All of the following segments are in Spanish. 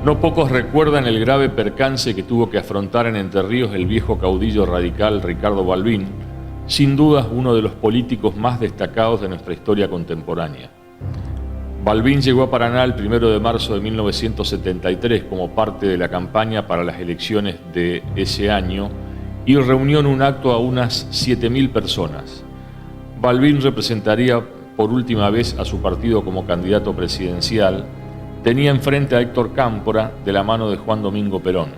No pocos recuerdan el grave percance que tuvo que afrontar en Entre Ríos el viejo caudillo radical Ricardo Balbín, sin dudas uno de los políticos más destacados de nuestra historia contemporánea. Balbín llegó a Paraná el 1 de marzo de 1973 como parte de la campaña para las elecciones de ese año y reunió en un acto a unas 7.000 personas. Balbín representaría por última vez a su partido como candidato presidencial. Tenía enfrente a Héctor Cámpora de la mano de Juan Domingo Perón.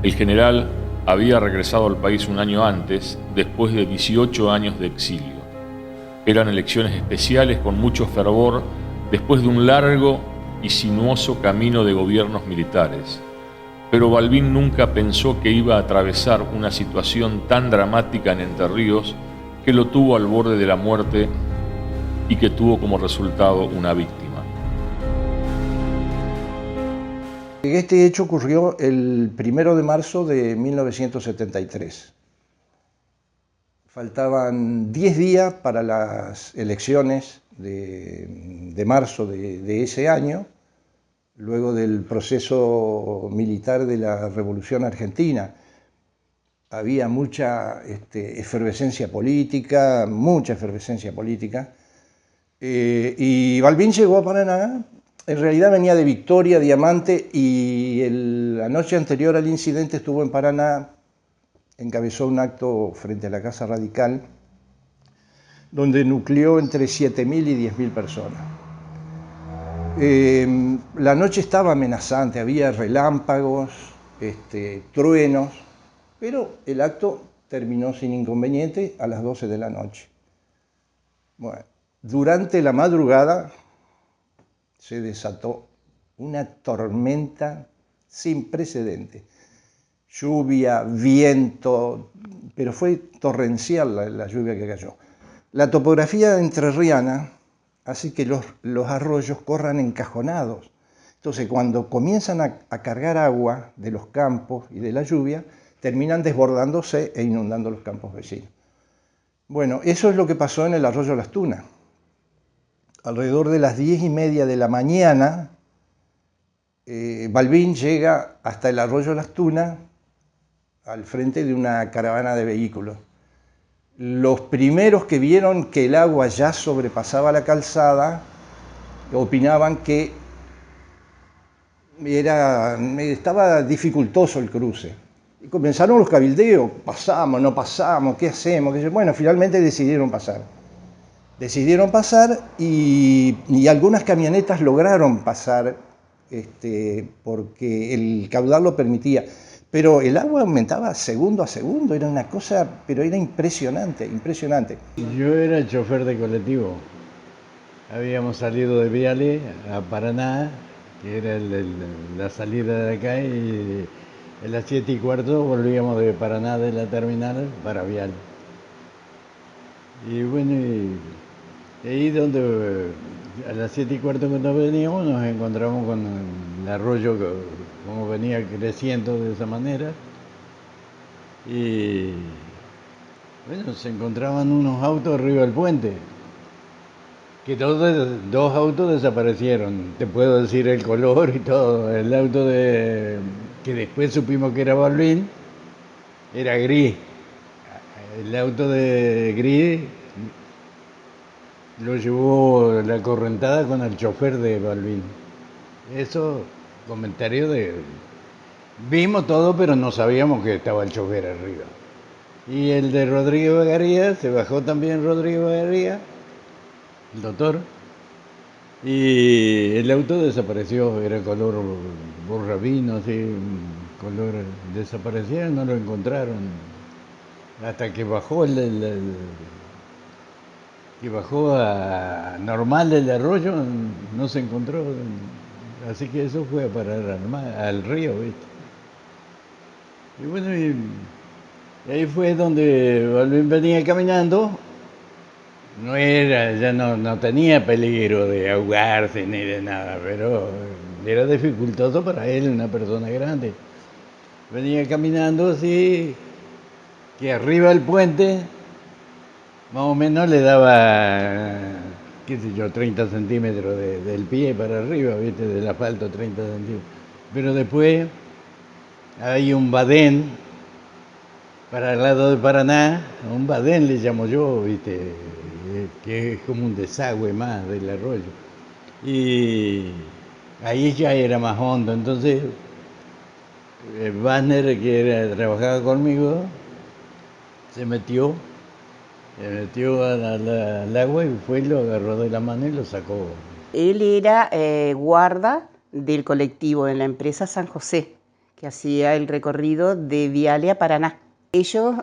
El general había regresado al país un año antes, después de 18 años de exilio. Eran elecciones especiales con mucho fervor, después de un largo y sinuoso camino de gobiernos militares. Pero Balbín nunca pensó que iba a atravesar una situación tan dramática en Entre Ríos que lo tuvo al borde de la muerte y que tuvo como resultado una víctima. Este hecho ocurrió el 1 de marzo de 1973. Faltaban 10 días para las elecciones de marzo de ese año, luego del proceso militar de la Revolución Argentina. Había mucha efervescencia política, y Balbín llegó a Paraná. En realidad venía de Victoria, Diamante, y la noche anterior al incidente estuvo en Paraná, encabezó un acto frente a la Casa Radical, donde nucleó entre 7.000 y 10.000 personas. La noche estaba amenazante, había relámpagos, truenos, pero el acto terminó sin inconveniente a las 12 de la noche. Bueno, durante la madrugada se desató una tormenta sin precedentes. Lluvia, viento, pero fue torrencial la lluvia que cayó. La topografía entrerriana hace que los arroyos corran encajonados. Entonces, cuando comienzan a cargar agua de los campos y de la lluvia, terminan desbordándose e inundando los campos vecinos. Bueno, eso es lo que pasó en el arroyo Las Tunas. Alrededor de las 10:30 de la mañana, Balbín llega hasta el arroyo Las Tunas al frente de una caravana de vehículos. Los primeros que vieron que el agua ya sobrepasaba la calzada opinaban que estaba dificultoso el cruce. Y comenzaron los cabildeos: pasamos, no pasamos, ¿qué hacemos? Bueno, finalmente decidieron pasar. Y algunas camionetas lograron pasar porque el caudal lo permitía. Pero el agua aumentaba segundo a segundo, era una cosa, pero era impresionante. Yo era chofer de colectivo. Habíamos salido de Viale a Paraná, que era la salida de acá, y a las 7:15 volvíamos de Paraná de la terminal para Viale. Y bueno, y ahí donde a las 7:15 cuando veníamos nos encontramos con el arroyo como venía creciendo de esa manera. Y bueno, se encontraban unos autos arriba del puente, que dos autos desaparecieron. Te puedo decir el color y todo. El auto que después supimos que era Balbín era gris. El auto de gris lo llevó la correntada con el chofer de Balbín. Eso, comentario Vimos todo, pero no sabíamos que estaba el chofer arriba. Y el de Rodrigo Bagaría, se bajó también Rodrigo Bagaría, el doctor, y el auto desapareció, era color borrabino, así, color desapareció, no lo encontraron. Hasta que bajó que bajó a normal el arroyo, no se encontró. Así que eso fue a parar al río, ¿viste? Y bueno, y ahí fue donde Balbín venía caminando. Ya no tenía peligro de ahogarse ni de nada, pero era dificultoso para él, una persona grande. Venía caminando así, que arriba del puente, más o menos le daba, qué sé yo, 30 centímetros del pie para arriba, ¿viste? Del asfalto, 30 centímetros. Pero después hay un badén para el lado de Paraná, un badén le llamo yo, ¿viste? Que es como un desagüe más del arroyo. Y ahí ya era más hondo, entonces Wagner, trabajaba conmigo, se metió, al agua y fue y lo agarró de la mano y lo sacó. Él era guarda del colectivo en la empresa San José, que hacía el recorrido de Viale a Paraná. Ellos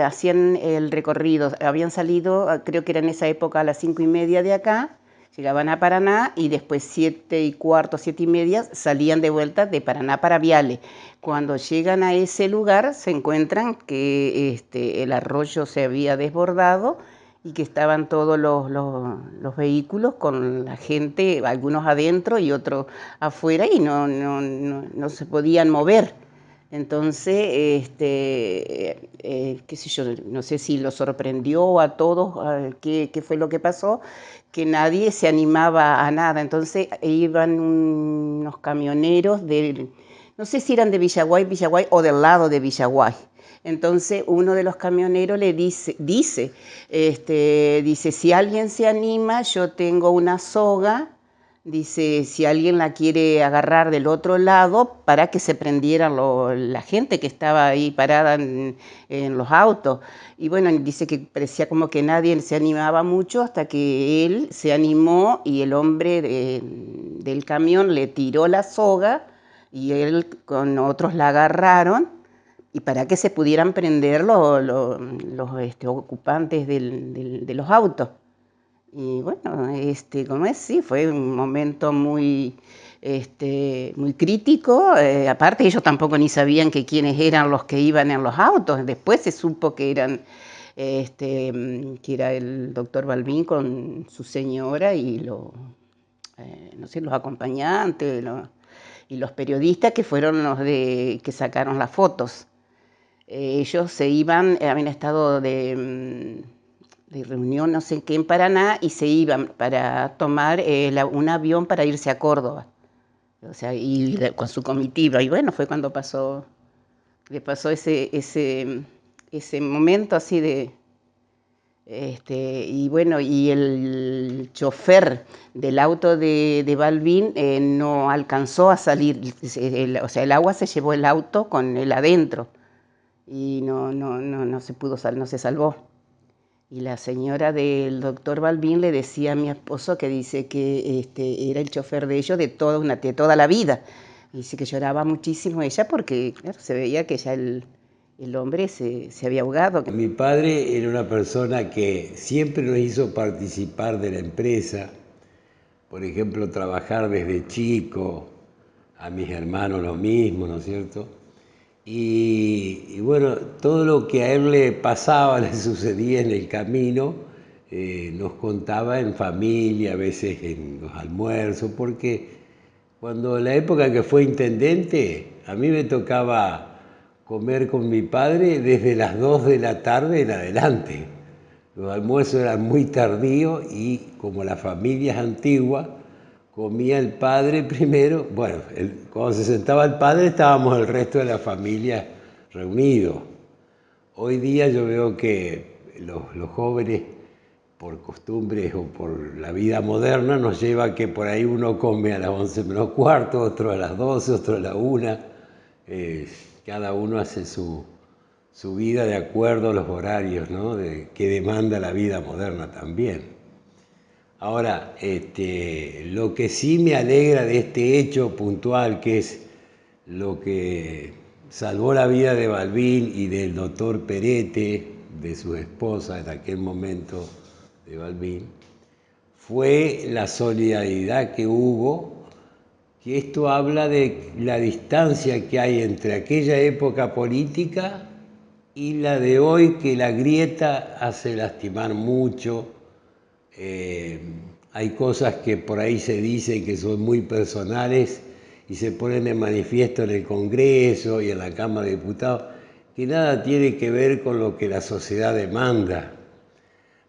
hacían el recorrido, habían salido, creo que era en esa época a las 5:30 de acá, llegaban a Paraná y después 7:15, 7:30 salían de vuelta de Paraná para Viale. Cuando llegan a ese lugar se encuentran que el arroyo se había desbordado y que estaban todos los vehículos con la gente, algunos adentro y otros afuera, y no se podían mover. Entonces, qué sé yo, no sé si lo sorprendió a todos, qué fue lo que pasó, que nadie se animaba a nada. Entonces iban unos camioneros no sé si eran de Villaguay o del lado de Villaguay. Entonces uno de los camioneros le dice, si alguien se anima, yo tengo una soga, dice, si alguien la quiere agarrar del otro lado para que se prendieran la gente que estaba ahí parada en los autos. Y bueno, dice que parecía como que nadie se animaba mucho hasta que él se animó y el hombre del camión le tiró la soga y él con otros la agarraron y para que se pudieran prender los ocupantes de los autos. Y bueno, como es, sí, fue un momento muy crítico. Aparte, ellos tampoco ni sabían que quiénes eran los que iban en los autos. Después se supo que que era el doctor Balbín con su señora y no sé, los acompañantes y los periodistas que fueron los que sacaron las fotos. Ellos se iban, habían estado de reunión, no sé qué, en Paraná, y se iban para tomar un avión para irse a Córdoba. O sea, y con su comitiva. Y bueno, fue cuando le pasó ese momento así y bueno, y el chofer del auto de Balbín no alcanzó a salir. O sea, el agua se llevó el auto con él adentro y no se pudo no se salvó. Y la señora del doctor Balbín le decía a mi esposo que dice que era el chofer de ellos de toda la vida. Y dice que lloraba muchísimo ella porque claro, se veía que ya el hombre se había ahogado. Mi padre era una persona que siempre nos hizo participar de la empresa. Por ejemplo, trabajar desde chico, a mis hermanos lo mismo, ¿no es cierto? Y bueno, todo lo que a él le pasaba, le sucedía en el camino, nos contaba en familia, a veces en los almuerzos, porque cuando la época que fue intendente, a mí me tocaba comer con mi padre desde las 2 de la tarde en adelante. Los almuerzos eran muy tardíos y como la familia es antigua, comía el padre primero. Bueno, cuando se sentaba el padre estábamos el resto de la familia reunidos. Hoy día yo veo que los jóvenes, por costumbres o por la vida moderna, nos lleva a que por ahí uno come a las 11 menos cuarto, otro a las 12, otro a la 1. Cada uno hace su vida de acuerdo a los horarios, ¿no? Que demanda la vida moderna también. Ahora, lo que sí me alegra de este hecho puntual, que es lo que salvó la vida de Balbín y del doctor Perete, de su esposa en aquel momento de Balbín, fue la solidaridad que hubo, que esto habla de la distancia que hay entre aquella época política y la de hoy, que la grieta hace lastimar mucho. Hay cosas que por ahí se dicen que son muy personales y se ponen en manifiesto en el Congreso y en la Cámara de Diputados, que nada tiene que ver con lo que la sociedad demanda.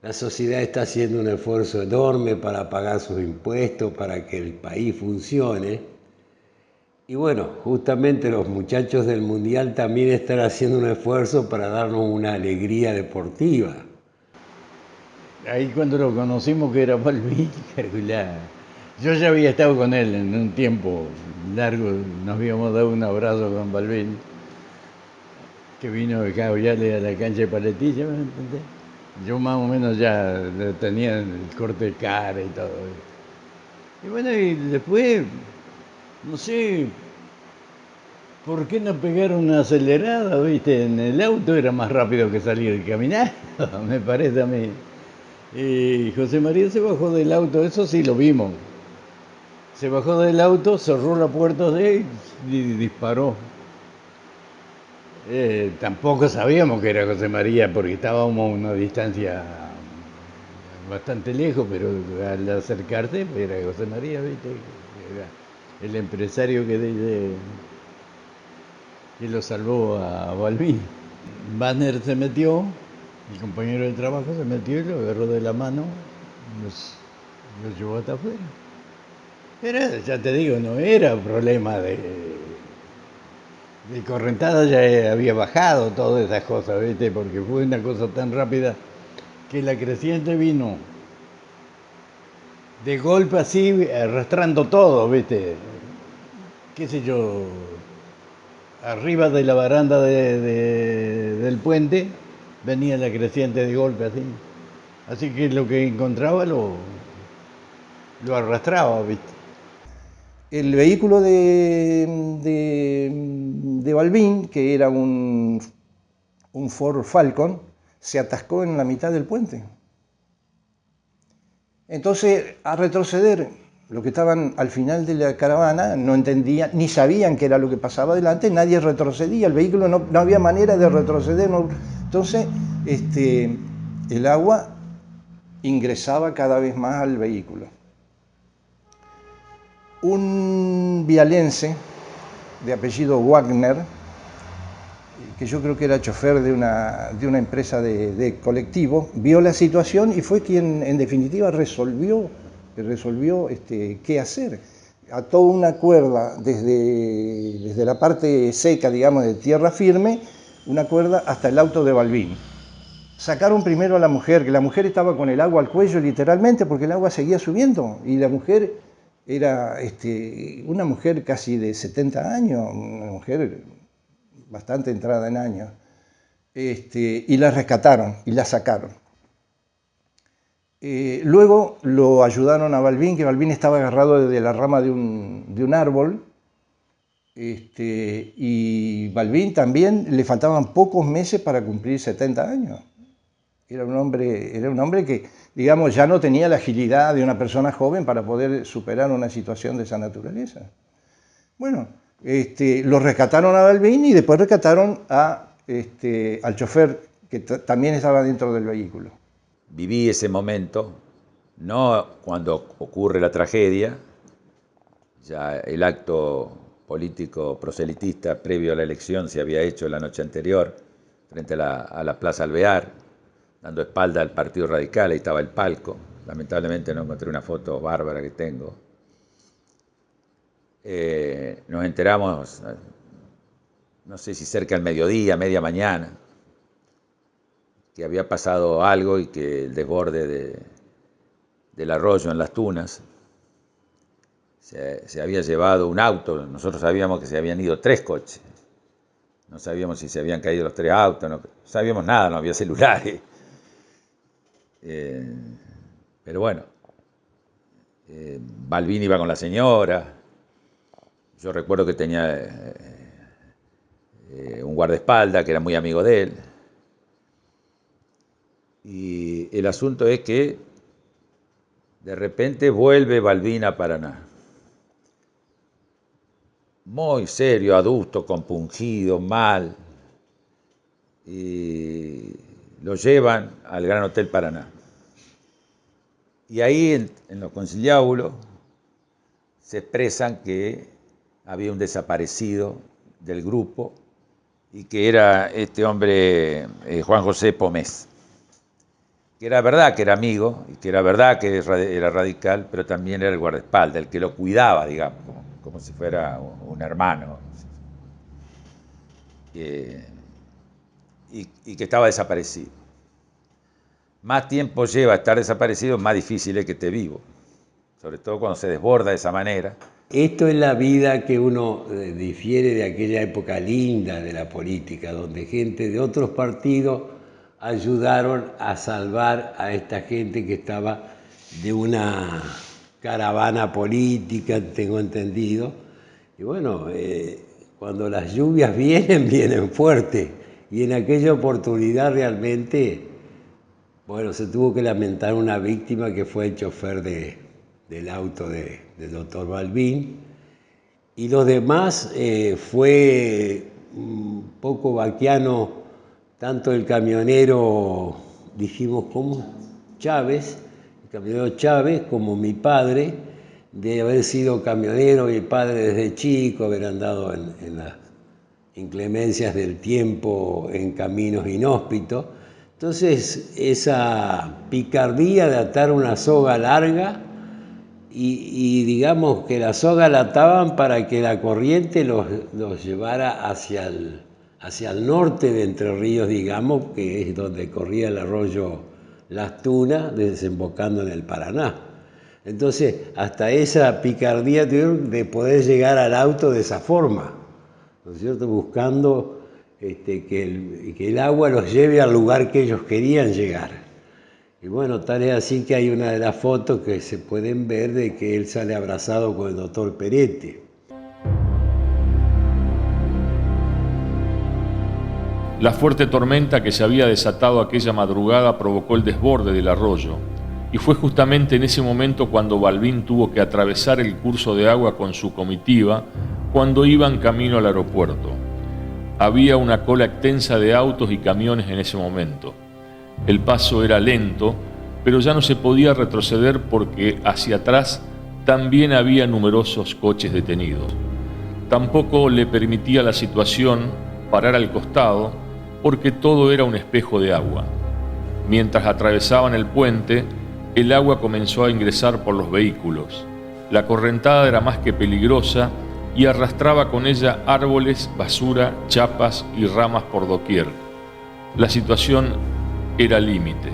La sociedad está haciendo un esfuerzo enorme para pagar sus impuestos, para que el país funcione, Y bueno, justamente los muchachos del Mundial también están haciendo un esfuerzo para darnos una alegría deportiva. Ahí cuando lo conocimos que era Balvin, yo ya había estado con él en un tiempo largo, nos habíamos dado un abrazo con Balvin, que vino de Caullale a la cancha de Paletilla, ¿me entendés? Yo más o menos ya tenía el corte de cara y todo. Y bueno, y después, no sé, ¿por qué no pegaron una acelerada, viste? En el auto era más rápido que salir caminando, me parece a mí. Y José María se bajó del auto, eso sí lo vimos. Se bajó del auto, cerró la puerta de él y disparó. Tampoco sabíamos que era José María porque estábamos a una distancia bastante lejos, pero al acercarse era José María, ¿viste? Era el empresario que lo salvó a Balvin. Banner se metió, el compañero de trabajo se metió y lo agarró de la mano y los llevó hasta afuera. Pero ya te digo, no era problema de Correntada, ya había bajado todas esas cosas, ¿viste? Porque fue una cosa tan rápida que la creciente vino de golpe así, arrastrando todo, ¿viste? Qué sé yo, arriba de la baranda del puente venía la creciente de golpe así. Así que lo que encontraba lo arrastraba, ¿viste? El vehículo de Balvin, que era un Ford Falcon, se atascó en la mitad del puente. Entonces, a retroceder, los que estaban al final de la caravana no entendían, ni sabían qué era lo que pasaba adelante, nadie retrocedía, el vehículo no había manera de retroceder. Entonces, el agua ingresaba cada vez más al vehículo. Un vialense de apellido Wagner, que yo creo que era chofer de una empresa de colectivo, vio la situación y fue quien en definitiva resolvió qué hacer. Ató una cuerda desde la parte seca, digamos, de tierra firme, una cuerda hasta el auto de Balvin. Sacaron primero a la mujer, que la mujer estaba con el agua al cuello literalmente porque el agua seguía subiendo y la mujer era una mujer casi de 70 años, una mujer bastante entrada en años, y la rescataron y la sacaron. Luego lo ayudaron a Balvin, que Balvin estaba agarrado desde la rama de un árbol, y Balvin también le faltaban pocos meses para cumplir 70 años. Era un hombre que, digamos, ya no tenía la agilidad de una persona joven para poder superar una situación de esa naturaleza. Bueno, lo rescataron a Balvin y después rescataron al chofer que también estaba dentro del vehículo. Viví ese momento, no cuando ocurre la tragedia, ya el acto político proselitista previo a la elección se había hecho la noche anterior frente a la Plaza Alvear, dando espalda al Partido Radical, ahí estaba el palco. Lamentablemente no encontré una foto bárbara que tengo. Nos enteramos, no sé si cerca del mediodía, media mañana, que había pasado algo y que el desborde del arroyo en Las Tunas se había llevado un auto. Nosotros sabíamos que se habían ido 3 coches. No sabíamos si se habían caído los 3 autos, no sabíamos nada, no había celulares. Pero bueno, Balvin iba con la señora. Yo recuerdo que tenía un guardaespaldas que era muy amigo de él. Y el asunto es que de repente vuelve Balvin a Paraná. Muy serio, adusto, compungido, mal. Y lo llevan al Gran Hotel Paraná. Y ahí en los conciliábulos se expresan que había un desaparecido del grupo y que era este hombre Juan José Pomés, que era verdad que era amigo y que era verdad que era radical, pero también era el guardaespaldas, el que lo cuidaba, digamos, como si fuera un hermano. Y que estaba desaparecido. Más tiempo lleva estar desaparecido, más difícil es que esté vivo, sobre todo cuando se desborda de esa manera. Esto es la vida que uno difiere de aquella época linda de la política, donde gente de otros partidos ayudaron a salvar a esta gente que estaba de una caravana política, tengo entendido. Y bueno, cuando las lluvias vienen, vienen fuertes. Y en aquella oportunidad realmente, bueno, se tuvo que lamentar una víctima que fue el chofer del auto del doctor Balbín. Y los demás fue un poco vaquiano, tanto el camionero, dijimos, ¿cómo? Chávez, el camionero Chávez, como mi padre, de haber sido camionero, mi padre desde chico, haber andado en las inclemencias del tiempo en caminos inhóspitos. Entonces, esa picardía de atar una soga larga y digamos que la soga la ataban para que la corriente los llevara hacia el norte de Entre Ríos, digamos, que es donde corría el arroyo Las Tunas, desembocando en el Paraná. Entonces, hasta esa picardía tuvieron de poder llegar al auto de esa forma, ¿no es cierto? Buscando que el agua los lleve al lugar que ellos querían llegar. Y bueno, tal es así que hay una de las fotos que se pueden ver de que él sale abrazado con el doctor Peretti. La fuerte tormenta que se había desatado aquella madrugada provocó el desborde del arroyo, y fue justamente en ese momento cuando Balbín tuvo que atravesar el curso de agua con su comitiva cuando iban camino al aeropuerto. Había una cola extensa de autos y camiones en ese momento. El paso era lento, pero ya no se podía retroceder porque hacia atrás también había numerosos coches detenidos. Tampoco le permitía la situación parar al costado porque todo era un espejo de agua. Mientras atravesaban el puente, el agua comenzó a ingresar por los vehículos. La correntada era más que peligrosa y arrastraba con ella árboles, basura, chapas y ramas por doquier. La situación era límite.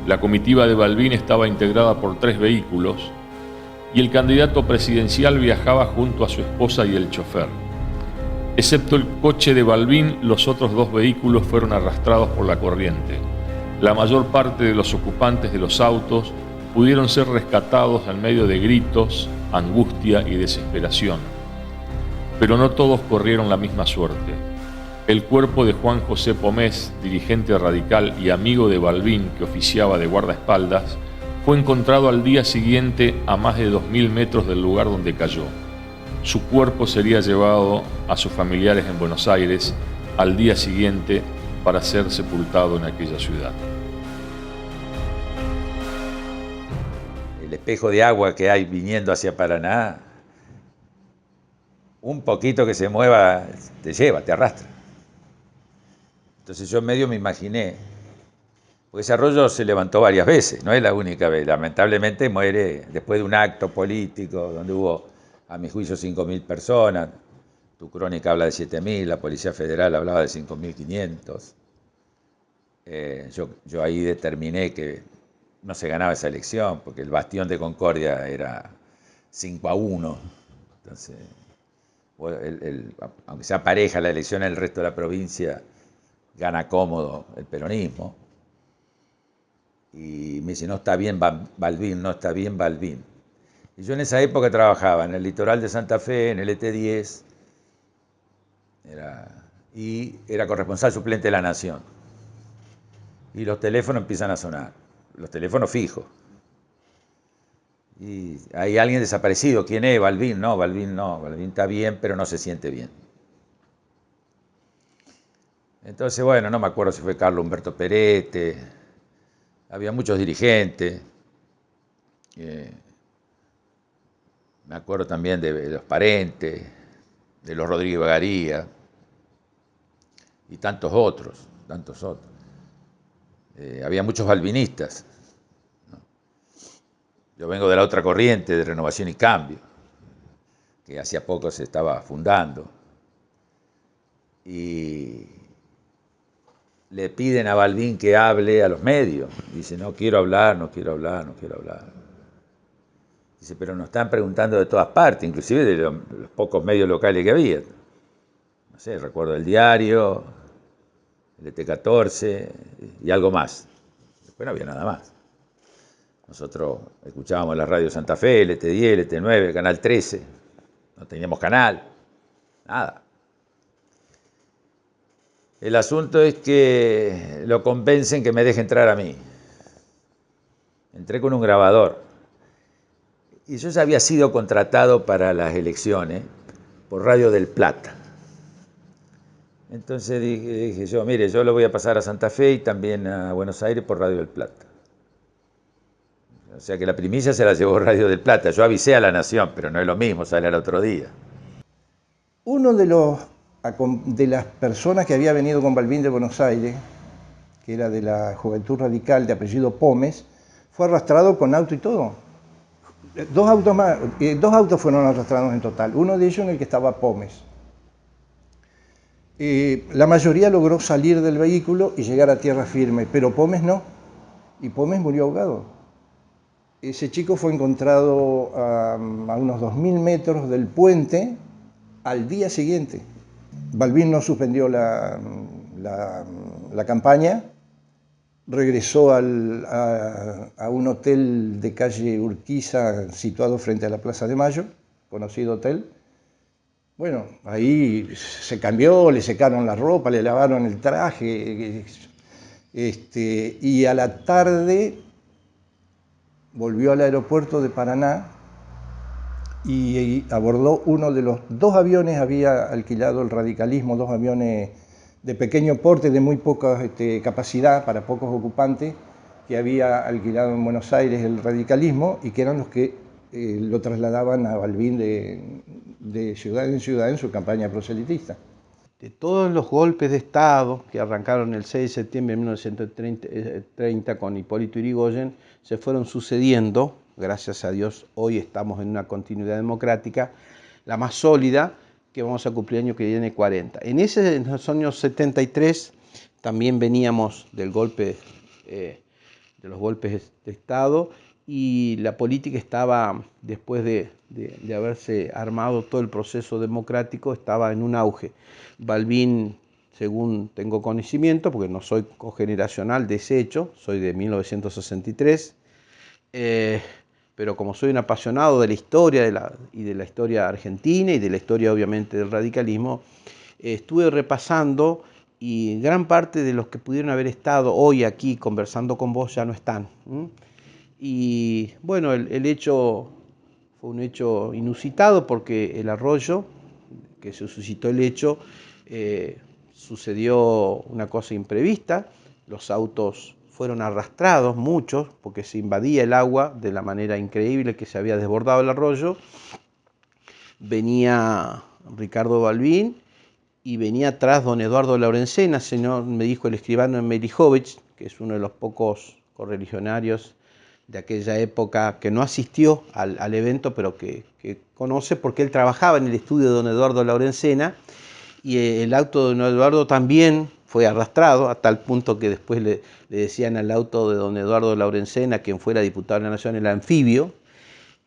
La comitiva de Balbín estaba integrada por 3 vehículos y el candidato presidencial viajaba junto a su esposa y el chofer. Excepto el coche de Balbín, los otros 2 vehículos fueron arrastrados por la corriente. La mayor parte de los ocupantes de los autos pudieron ser rescatados en medio de gritos, angustia y desesperación. Pero no todos corrieron la misma suerte. El cuerpo de Juan José Pomés, dirigente radical y amigo de Balbín, que oficiaba de guardaespaldas, fue encontrado al día siguiente a más de 2.000 metros del lugar donde cayó. Su cuerpo sería llevado a sus familiares en Buenos Aires al día siguiente para ser sepultado en aquella ciudad. El espejo de agua que hay viniendo hacia Paraná, un poquito que se mueva te lleva, te arrastra. Entonces yo medio me imaginé, porque ese arroyo se levantó varias veces, no es la única vez. Lamentablemente muere después de un acto político donde hubo, a mi juicio, 5.000 personas. Tu crónica habla de 7.000, la Policía Federal hablaba de 5.500. Yo ahí determiné que no se ganaba esa elección, porque el bastión de Concordia era 5-1. Entonces, aunque sea pareja la elección en el resto de la provincia, gana cómodo el peronismo. Y me dice, no está bien Balbín, no está bien Balbín. Y yo en esa época trabajaba en el litoral de Santa Fe, en el ET10, y era corresponsal suplente de La Nación. Y los teléfonos empiezan a sonar, los teléfonos fijos. Y hay alguien desaparecido, ¿quién es? Balbín no, Balbín está bien, pero no se siente bien. Entonces, bueno, no me acuerdo si fue Carlos Humberto Peretti, había muchos dirigentes. Me acuerdo también de los Parentes, de los Rodríguez Bagaría y tantos otros. Había muchos balbinistas, ¿no? Yo vengo de la otra corriente, de Renovación y Cambio, que hacía poco se estaba fundando. Y le piden a Balbín que hable a los medios. Dice, no quiero hablar, no quiero hablar, no quiero hablar. Dice, pero nos están preguntando de todas partes, inclusive de los pocos medios locales que había. No sé, recuerdo el Diario, el ET14 y algo más. Después no había nada más. Nosotros escuchábamos la radio Santa Fe, el ET10, el ET9, el Canal 13. No teníamos canal, nada. El asunto es que lo convencen que me deje entrar a mí. Entré con un grabador. Y yo ya había sido contratado para las elecciones por Radio del Plata. Entonces dije yo, mire, yo lo voy a pasar a Santa Fe y también a Buenos Aires por Radio del Plata. O sea que la primicia se la llevó Radio del Plata. Yo avisé a La Nación, pero no es lo mismo, sale al otro día. Uno de las personas que había venido con Balbín de Buenos Aires, que era de la Juventud Radical de apellido Pómez, fue arrastrado con auto y todo. Dos autos fueron arrastrados en total, uno de ellos en el que estaba Pómez. La mayoría logró salir del vehículo y llegar a tierra firme, pero Pómez no, y Pómez murió ahogado. Ese chico fue encontrado a unos 2000 metros del puente al día siguiente. Balbín no suspendió la campaña, regresó a un hotel de calle Urquiza situado frente a la Plaza de Mayo, conocido hotel. Bueno, ahí se cambió, le secaron la ropa, le lavaron el traje, y a la tarde volvió al aeropuerto de Paraná y abordó uno de los dos aviones, había alquilado el radicalismo, dos aviones de pequeño porte, de muy poca capacidad, para pocos ocupantes, que había alquilado en Buenos Aires el radicalismo y que eran los que lo trasladaban a Balbín de ciudad en ciudad en su campaña proselitista. De todos los golpes de Estado que arrancaron el 6 de septiembre de 1930 con Hipólito Yrigoyen, se fueron sucediendo, gracias a Dios hoy estamos en una continuidad democrática, la más sólida, que vamos a cumplir el año que viene 40. En los años 73 también veníamos del golpe, de los golpes de Estado, y la política estaba, después de haberse armado todo el proceso democrático, estaba en un auge. Balbín, según tengo conocimiento, porque no soy cogeneracional de ese hecho, soy de 1963, pero como soy un apasionado de la historia y de la historia argentina y de la historia obviamente del radicalismo, estuve repasando y gran parte de los que pudieron haber estado hoy aquí conversando con vos ya no están. Y bueno, el hecho fue un hecho inusitado porque el arroyo, que se suscitó el hecho, sucedió una cosa imprevista, los autos fueron arrastrados, muchos, porque se invadía el agua de la manera increíble que se había desbordado el arroyo. Venía Ricardo Balbín y venía atrás don Eduardo Laurencena, señor, me dijo el escribano Melihovich, que es uno de los pocos correligionarios de aquella época que no asistió al evento, pero que conoce porque él trabajaba en el estudio de don Eduardo Laurencena, y el auto de don Eduardo también fue arrastrado, a tal punto que después le decían al auto de don Eduardo Laurencena, quien fuera diputado de la Nación, el anfibio,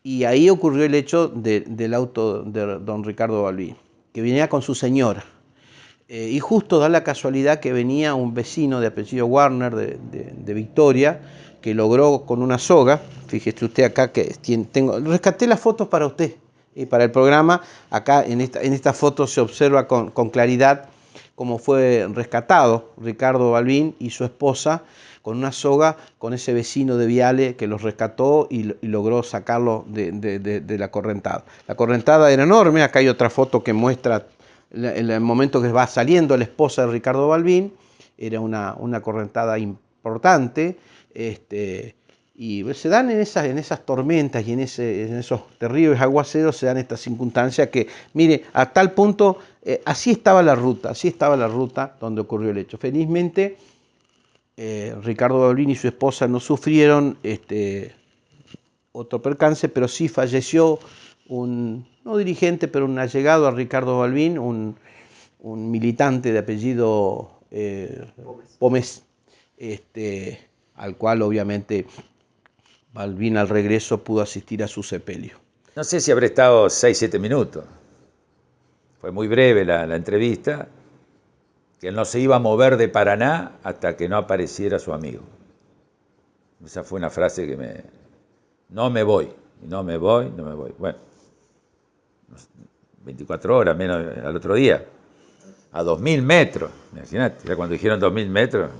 y ahí ocurrió el hecho del auto de don Ricardo Balbín, que venía con su señora. Y justo da la casualidad que venía un vecino de apellido Warner de Victoria, que logró con una soga, fíjese usted acá que rescaté las fotos para usted y para el programa, acá en esta foto se observa con claridad cómo fue rescatado Ricardo Balbín y su esposa con una soga, con ese vecino de Viale que los rescató y logró sacarlo de la correntada. La correntada era enorme, acá hay otra foto que muestra el momento que va saliendo la esposa de Ricardo Balbín, era una correntada importante, y se dan en esas tormentas y en esos terribles aguaceros se dan estas circunstancias que, mire, a tal punto, así estaba la ruta donde ocurrió el hecho. Felizmente, Ricardo Balbín y su esposa no sufrieron otro percance, pero sí falleció no dirigente, pero un allegado a Ricardo Balbín, un militante de apellido Pómez, al cual obviamente Balbín al regreso pudo asistir a su sepelio. No sé si habré estado 6-7 minutos. Fue muy breve la entrevista, que él no se iba a mover de Paraná hasta que no apareciera su amigo. Esa fue una frase que no me voy, no me voy, no me voy. Bueno, 24 horas menos al otro día, a 2000 metros, imagínate, ya cuando dijeron 2000 metros,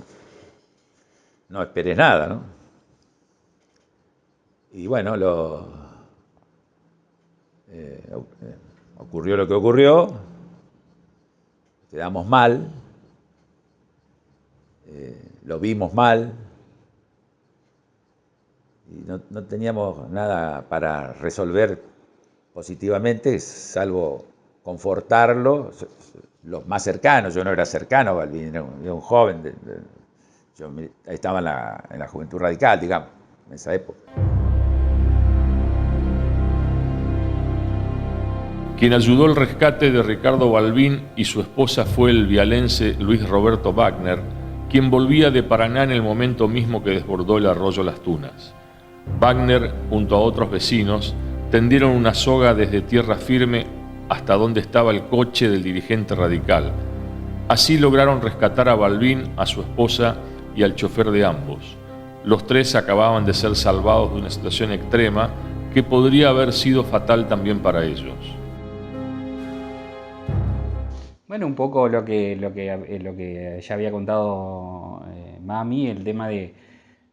no esperes nada, ¿no? Y bueno, ocurrió lo que ocurrió, quedamos mal, lo vimos mal, y no teníamos nada para resolver positivamente, salvo confortarlo, los más cercanos. Yo no era cercano a Balbín, era un joven, yo estaba en la Juventud Radical, digamos, en esa época. Quien ayudó el rescate de Ricardo Balbín y su esposa fue el vialense Luis Roberto Wagner, quien volvía de Paraná en el momento mismo que desbordó el arroyo Las Tunas. Wagner, junto a otros vecinos, tendieron una soga desde tierra firme hasta donde estaba el coche del dirigente radical. Así lograron rescatar a Balbín, a su esposa y al chofer de ambos. Los tres acababan de ser salvados de una situación extrema que podría haber sido fatal también para ellos. Bueno, un poco lo que ya había contado Mami, el tema de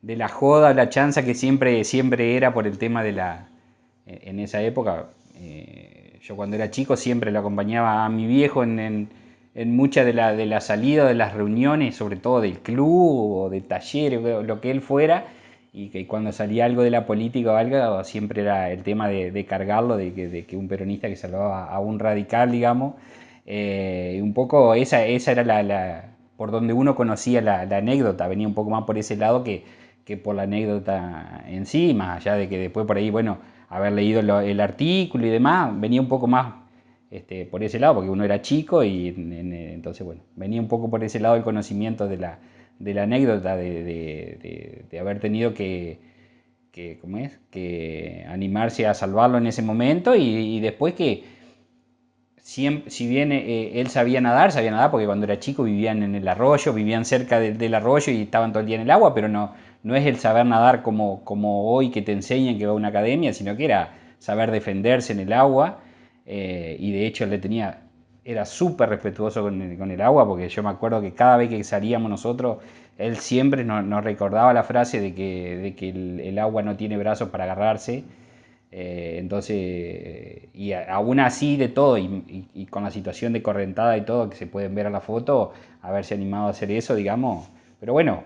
la joda, la chanza que siempre era por el tema en esa época. Yo cuando era chico siempre lo acompañaba a mi viejo en muchas de la salida, de las reuniones, sobre todo del club o de talleres, lo que él fuera, y que cuando salía algo de la política o algo, siempre era el tema de cargarlo, de que un peronista que salvaba a un radical, digamos. Un poco esa era por donde uno conocía la anécdota, venía un poco más por ese lado que por la anécdota en sí, más allá de que después por ahí, bueno, haber leído el artículo y demás, venía un poco más por ese lado, porque uno era chico y entonces, bueno, venía un poco por ese lado el conocimiento de la anécdota, de haber tenido que animarse a salvarlo en ese momento y después que si bien él sabía nadar porque cuando era chico vivían en el arroyo, vivían cerca del arroyo y estaban todo el día en el agua, pero no es el saber nadar como hoy que te enseñan que va a una academia, sino que era saber defenderse en el agua, y de hecho era súper respetuoso con el agua, porque yo me acuerdo que cada vez que salíamos nosotros, él siempre nos recordaba la frase de que el agua no tiene brazos para agarrarse. Entonces, y aún así de todo, y con la situación de correntada y todo que se pueden ver a la foto, haberse animado a hacer eso, digamos. Pero bueno,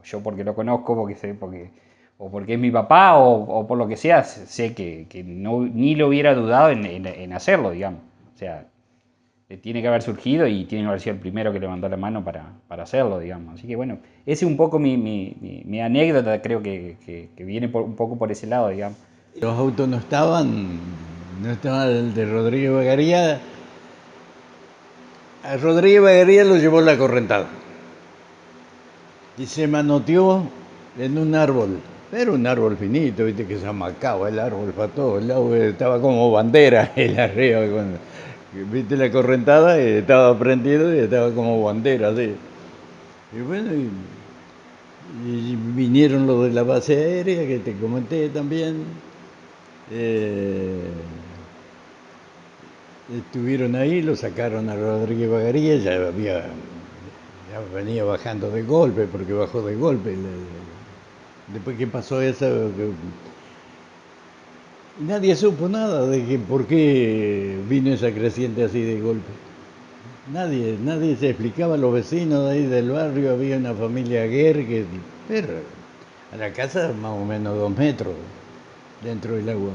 yo porque lo conozco, o porque es mi papá, o por lo que sea, sé que ni lo hubiera dudado en hacerlo, digamos. O sea, tiene que haber surgido y tiene que haber sido el primero que levantó la mano para hacerlo, digamos. Así que bueno, ese es un poco mi anécdota, creo que viene un poco por ese lado, digamos. Los autos no estaban el de Rodríguez Bagaría. A Rodríguez Bagaría lo llevó la correntada y se manoteó en un árbol. Era un árbol finito, viste que se amacaba el árbol para todo el lado, estaba como bandera el arriba. Viste la correntada, estaba prendido y estaba como bandera, así. Y bueno, y vinieron los de la base aérea que te comenté también. Estuvieron ahí, lo sacaron a Rodríguez Bagaría, ya venía bajando de golpe, porque bajó de golpe. Después que pasó eso, nadie supo nada de por qué vino esa creciente así de golpe. Nadie se explicaba. Los vecinos de ahí del barrio, había una familia Guerre pero a la casa más o menos 2 metros dentro del agua.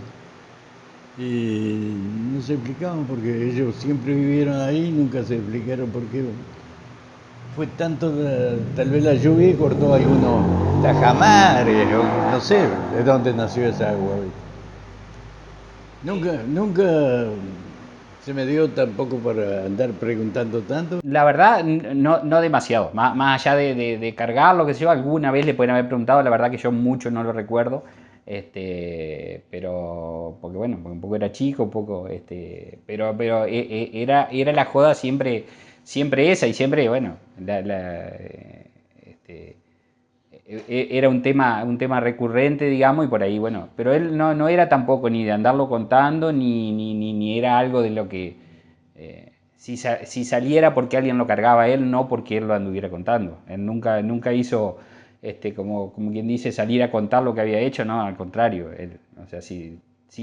Y no se explicaban porque ellos siempre vivieron ahí, nunca se explicaron por qué. Fue tanto, tal vez la lluvia, y cortó algunos tajamares, no sé de dónde nació esa agua. Nunca se me dio tampoco para andar preguntando tanto. La verdad, no demasiado. Más allá de cargar lo que sé yo, alguna vez le pueden haber preguntado, la verdad que yo mucho no lo recuerdo. Pero, porque bueno, porque un poco era chico, un poco, era la joda siempre esa y siempre, bueno, era un tema recurrente, digamos, y por ahí, bueno, pero él no era tampoco ni de andarlo contando, ni era algo de lo que, si saliera porque alguien lo cargaba a él, no porque él lo anduviera contando. Él nunca hizo, como quien dice, salir a contar lo que había hecho, no, al contrario. O sea, si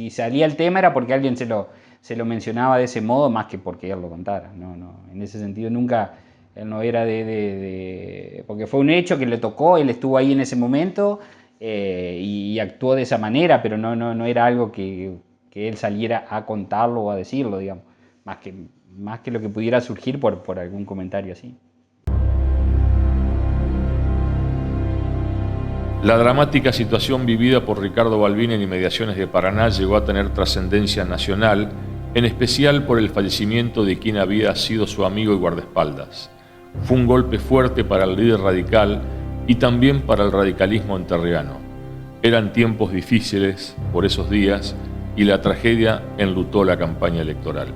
salía el tema era porque alguien se lo mencionaba de ese modo, más que porque él lo contara. No, en ese sentido nunca. Él no era porque fue un hecho que le tocó, él estuvo ahí en ese momento y actuó de esa manera, pero no era algo que él saliera a contarlo o a decirlo, digamos, más que lo que pudiera surgir por algún comentario así. La dramática situación vivida por Ricardo Balbín en inmediaciones de Paraná llegó a tener trascendencia nacional, en especial por el fallecimiento de quien había sido su amigo y guardaespaldas. Fue un golpe fuerte para el líder radical y también para el radicalismo entrerriano. Eran tiempos difíciles por esos días y la tragedia enlutó la campaña electoral.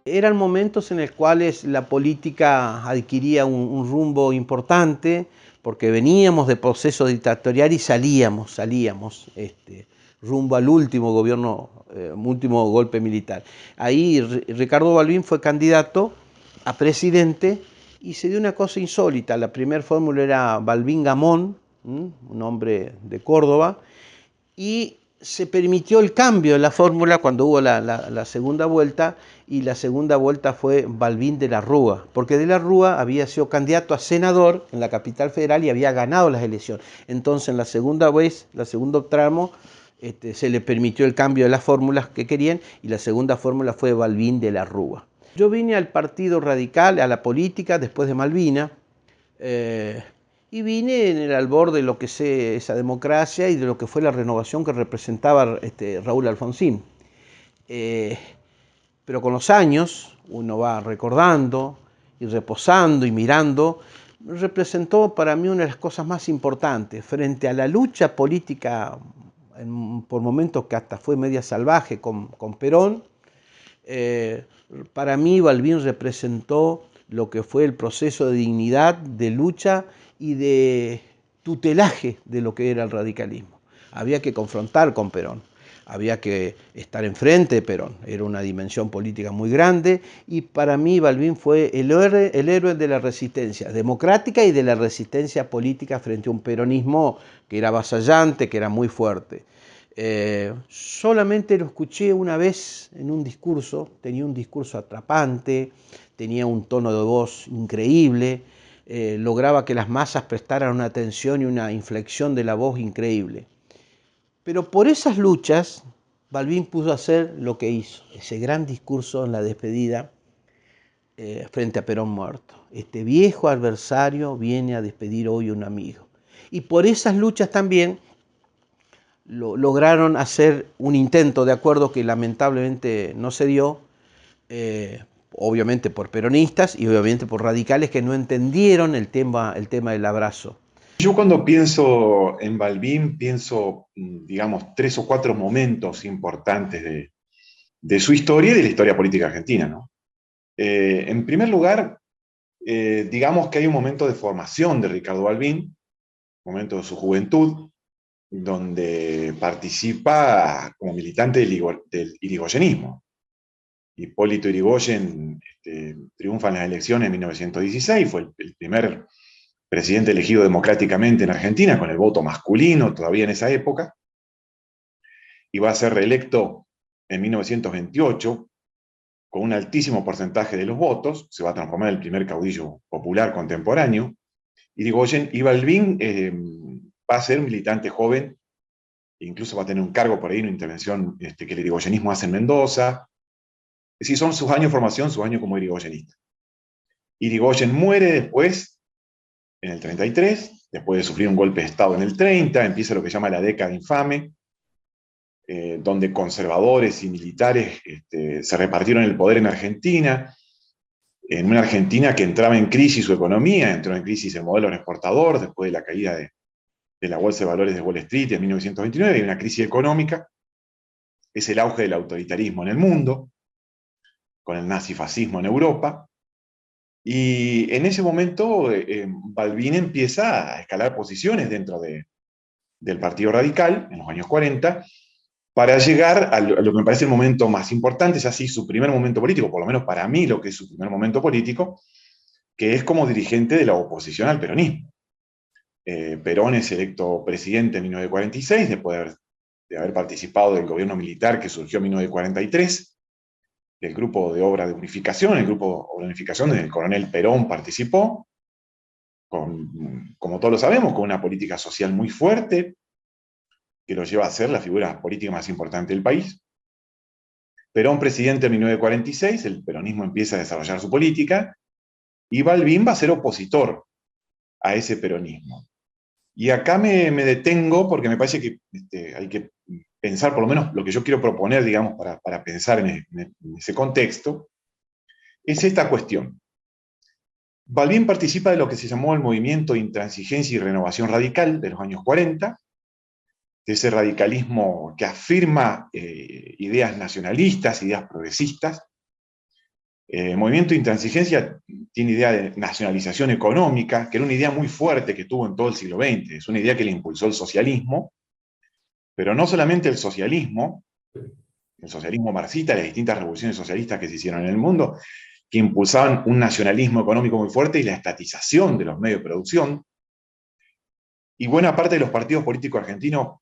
Eran momentos en los cuales la política adquiría un rumbo importante, porque veníamos de proceso dictatorial y salíamos rumbo al último gobierno, último golpe militar. Ahí Ricardo Balbín fue candidato a presidente y se dio una cosa insólita. La primera fórmula era Balbín Gamón, un hombre de Córdoba, y se permitió el cambio de la fórmula cuando hubo la segunda vuelta, y la segunda vuelta fue Balbín de la Rúa, porque de la Rúa había sido candidato a senador en la capital federal y había ganado las elecciones. Entonces en la segunda vez, la segundo tramo, se le permitió el cambio de las fórmulas que querían y la segunda fórmula fue Balbín de la Rúa. Yo vine al Partido Radical, a la política, después de Malvinas, y vine en el albor de lo que es esa democracia y de lo que fue la renovación que representaba Raúl Alfonsín. Pero con los años, uno va recordando y reposando y mirando, representó para mí una de las cosas más importantes frente a la lucha política, por momentos que hasta fue media salvaje con Perón. Para mí Balbín representó lo que fue el proceso de dignidad, de lucha y de tutelaje de lo que era el radicalismo. Había que confrontar con Perón, había que estar enfrente de Perón, era una dimensión política muy grande, y para mí Balbín fue el héroe de la resistencia democrática y de la resistencia política frente a un peronismo que era avasallante, que era muy fuerte. Solamente lo escuché una vez en un discurso, tenía un discurso atrapante, tenía un tono de voz increíble, lograba que las masas prestaran una atención y una inflexión de la voz increíble. Pero por esas luchas, Balbín pudo hacer lo que hizo, ese gran discurso en la despedida frente a Perón muerto. Este viejo adversario viene a despedir hoy a un amigo. Y por esas luchas también lograron hacer un intento de acuerdo que lamentablemente no se dio, obviamente por peronistas y obviamente por radicales que no entendieron el tema del abrazo. Yo cuando pienso en Balbín, pienso, digamos, 3 o 4 momentos importantes de su historia y de la historia política argentina, ¿no? En primer lugar, digamos que hay un momento de formación de Ricardo Balbín, momento de su juventud, donde participa como militante del irigoyenismo. Hipólito Yrigoyen triunfa en las elecciones en 1916, fue el primer presidente elegido democráticamente en Argentina, con el voto masculino todavía en esa época, y va a ser reelecto en 1928 con un altísimo porcentaje de los votos, se va a transformar en el primer caudillo popular contemporáneo. Yrigoyen y Balbín va a ser un militante joven, incluso va a tener un cargo por ahí, una intervención que el irigoyenismo hace en Mendoza. Es decir, son sus años de formación, sus años como irigoyenista. Yrigoyen muere después, en el 33, después de sufrir un golpe de Estado en el 30, empieza lo que se llama la década infame, donde conservadores y militares se repartieron el poder en Argentina, en una Argentina que entraba en crisis su economía, entró en crisis el modelo exportador después de la caída de la Bolsa de Valores de Wall Street en 1929, y una crisis económica. Es el auge del autoritarismo en el mundo, con el nazifascismo en Europa, y en ese momento Balbín empieza a escalar posiciones dentro del Partido Radical, en los años 40, para llegar a lo que me parece el momento más importante, es así su primer momento político, por lo menos para mí lo que es su primer momento político, que es como dirigente de la oposición al peronismo. Perón es electo presidente en 1946, después de haber participado del gobierno militar que surgió en 1943, del grupo de obra de unificación, el grupo de obra de unificación donde el coronel Perón participó, como todos lo sabemos, con una política social muy fuerte, que lo lleva a ser la figura política más importante del país. Perón presidente en 1946, el peronismo empieza a desarrollar su política, y Balbín va a ser opositor a ese peronismo. Y acá me detengo porque me parece que hay que pensar, por lo menos lo que yo quiero proponer, digamos, para pensar en ese contexto, es esta cuestión. Balbín participa de lo que se llamó el movimiento Intransigencia y Renovación Radical de los años 40, de ese radicalismo que afirma ideas nacionalistas, ideas progresistas. El movimiento Intransigencia tiene idea de nacionalización económica, que era una idea muy fuerte que tuvo en todo el siglo XX, es una idea que le impulsó el socialismo, pero no solamente el socialismo marxista, las distintas revoluciones socialistas que se hicieron en el mundo, que impulsaban un nacionalismo económico muy fuerte y la estatización de los medios de producción. Y buena parte de los partidos políticos argentinos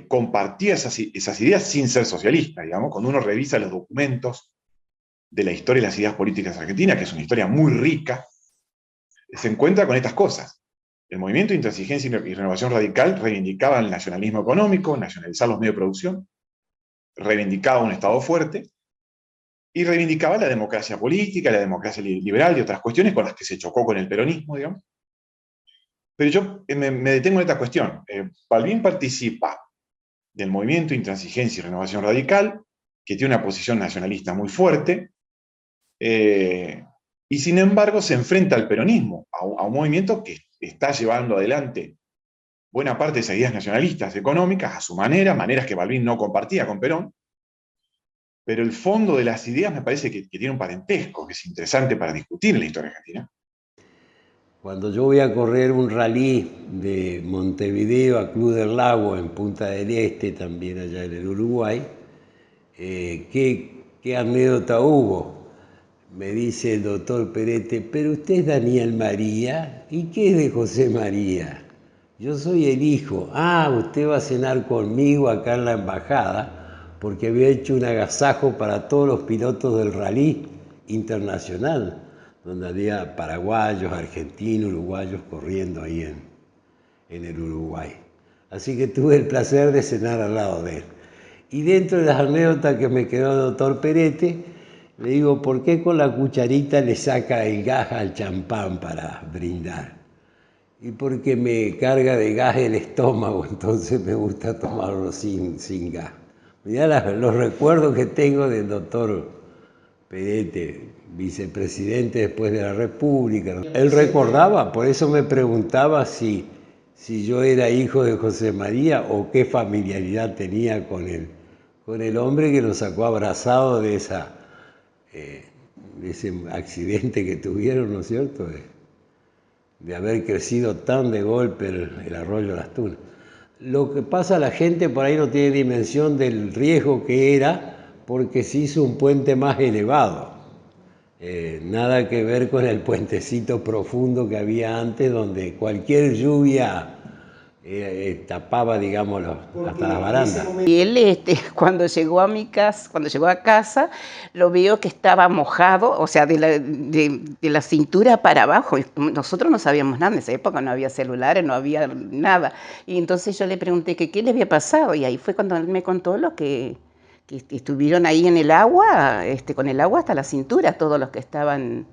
compartía esas ideas sin ser socialista, digamos. Cuando uno revisa los documentos de la historia de las ideas políticas argentinas, que es una historia muy rica, se encuentra con estas cosas. El movimiento de Intransigencia y Renovación Radical reivindicaba el nacionalismo económico, nacionalizar los medios de producción, reivindicaba un Estado fuerte, y reivindicaba la democracia política, la democracia liberal y otras cuestiones con las que se chocó con el peronismo, digamos. Pero yo me detengo en esta cuestión. Balbín participa del movimiento Intransigencia y Renovación Radical, que tiene una posición nacionalista muy fuerte, y sin embargo se enfrenta al peronismo, a un movimiento que está llevando adelante buena parte de esas ideas nacionalistas económicas a su manera, maneras que Balbín no compartía con Perón, pero el fondo de las ideas me parece que tiene un parentesco, que es interesante para discutir en la historia argentina. Cuando yo voy a correr un rally de Montevideo a Club del Lago, en Punta del Este, también allá en el Uruguay, ¿qué anécdota hubo? Me dice el doctor Perete, pero usted es Daniel María, ¿y qué es de José María? Yo soy el hijo. Ah, usted va a cenar conmigo acá en la embajada, porque había hecho un agasajo para todos los pilotos del rally internacional, donde había paraguayos, argentinos, uruguayos corriendo ahí en el Uruguay. Así que tuve el placer de cenar al lado de él. Y dentro de las anécdotas que me quedó el doctor Perete, le digo, ¿por qué con la cucharita le saca el gas al champán para brindar? Y porque me carga de gas el estómago, entonces me gusta tomarlo sin gas. Mirá los recuerdos que tengo del doctor Perete, vicepresidente después de la República. Él recordaba, por eso me preguntaba si yo era hijo de José María o qué familiaridad tenía con el hombre que lo sacó abrazado de ese accidente que tuvieron, ¿no es cierto? De haber crecido tan de golpe el arroyo Las Tunas. Lo que pasa, la gente por ahí no tiene dimensión del riesgo que era, porque se hizo un puente más elevado. Nada que ver con el puentecito profundo que había antes, donde cualquier lluvia tapaba, digamos, hasta las barandas. Y él, cuando llegó a mi casa, cuando llegó a casa, lo veo que estaba mojado, o sea, de la cintura para abajo. Nosotros no sabíamos nada, en esa época no había celulares, no había nada. Y entonces yo le pregunté que qué le había pasado, y ahí fue cuando él me contó lo que estuvieron ahí en el agua, con el agua hasta la cintura, todos los que estaban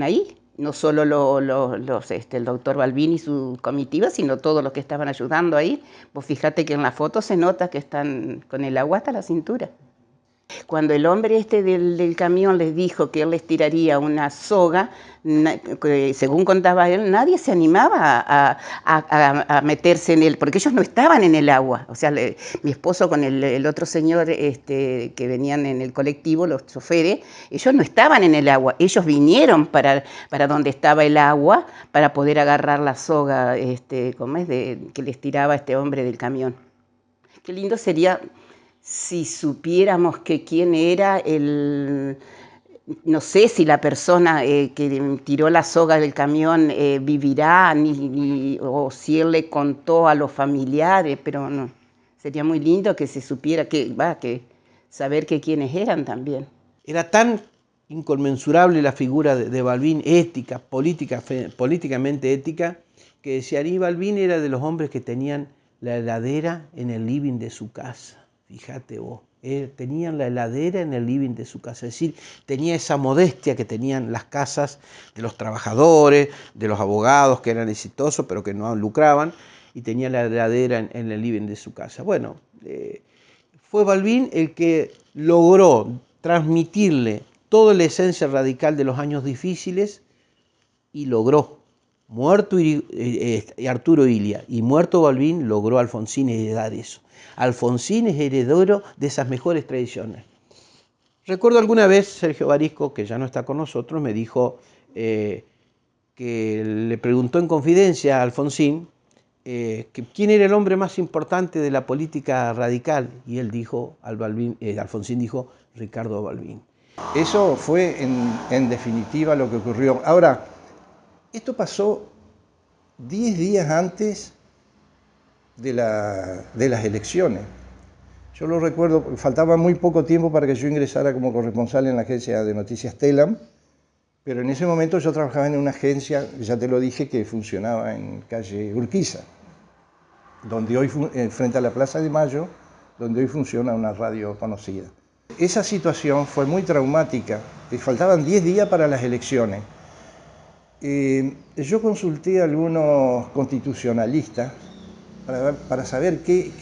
ahí. No solo el doctor Balbín y su comitiva, sino todos los que estaban ayudando ahí. Vos fíjate que en la foto se nota que están con el agua hasta la cintura. Cuando el hombre del camión les dijo que él les tiraría una soga, según contaba él, nadie se animaba a meterse en él, porque ellos no estaban en el agua. O sea, mi esposo con el otro señor que venían en el colectivo, los choferes, ellos no estaban en el agua. Ellos vinieron para donde estaba el agua para poder agarrar la soga que les tiraba este hombre del camión. Qué lindo sería si supiéramos que quién era no sé si la persona que tiró la soga del camión vivirá o si él le contó a los familiares, pero no. Sería muy lindo que se supiera saber que quiénes eran también. Era tan inconmensurable la figura de Balbín, ética, políticamente ética, que decía Aníbal Balbín era de los hombres que tenían la heladera en el living de su casa. Fíjate vos, tenían la heladera en el living de su casa, es decir, tenía esa modestia que tenían las casas de los trabajadores, de los abogados que eran exitosos pero que no lucraban, y tenía la heladera en el living de su casa. Bueno, fue Balbín el que logró transmitirle toda la esencia radical de los años difíciles y logró. Muerto Arturo Illia y muerto Balbín, logró Alfonsín heredar eso. Alfonsín es heredero de esas mejores tradiciones. Recuerdo alguna vez Sergio Barisco, que ya no está con nosotros, me dijo que le preguntó en confidencia a Alfonsín quién era el hombre más importante de la política radical, y él dijo, Alfonsín dijo, Ricardo Balbín. Eso fue en definitiva lo que ocurrió. Ahora, esto pasó 10 días antes de las elecciones. Yo lo recuerdo, faltaba muy poco tiempo para que yo ingresara como corresponsal en la agencia de noticias Telam, pero en ese momento yo trabajaba en una agencia, ya te lo dije, que funcionaba en calle Urquiza, donde hoy, frente a la Plaza de Mayo, donde hoy funciona una radio conocida. Esa situación fue muy traumática, faltaban 10 días para las elecciones. Yo consulté a algunos constitucionalistas para saber qué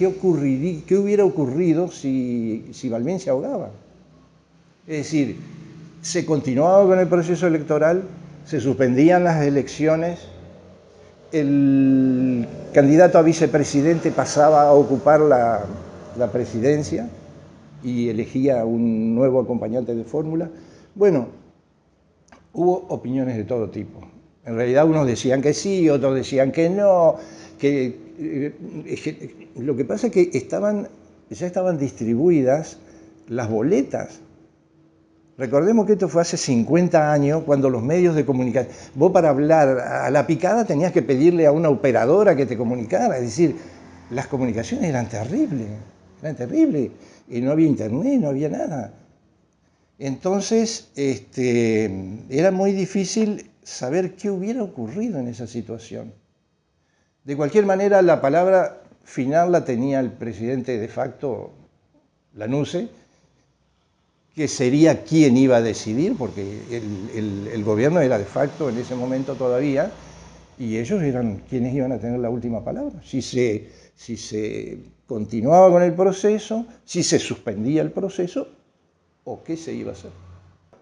hubiera ocurrido si Balbín se ahogaba. Es decir, se continuaba con el proceso electoral, se suspendían las elecciones, el candidato a vicepresidente pasaba a ocupar la presidencia y elegía un nuevo acompañante de fórmula. Bueno, hubo opiniones de todo tipo. En realidad unos decían que sí, otros decían que no. Lo que pasa es que ya estaban distribuidas las boletas. Recordemos que esto fue hace 50 años, cuando los medios de comunicación... Vos para hablar a la picada tenías que pedirle a una operadora que te comunicara. Es decir, las comunicaciones eran terribles. Y no había internet, no había nada. Entonces, era muy difícil saber qué hubiera ocurrido en esa situación. De cualquier manera, la palabra final la tenía el presidente de facto, Lanusse, que sería quien iba a decidir, porque el gobierno era de facto en ese momento todavía, y ellos eran quienes iban a tener la última palabra. Si se continuaba con el proceso, si se suspendía el proceso, o qué se iba a hacer.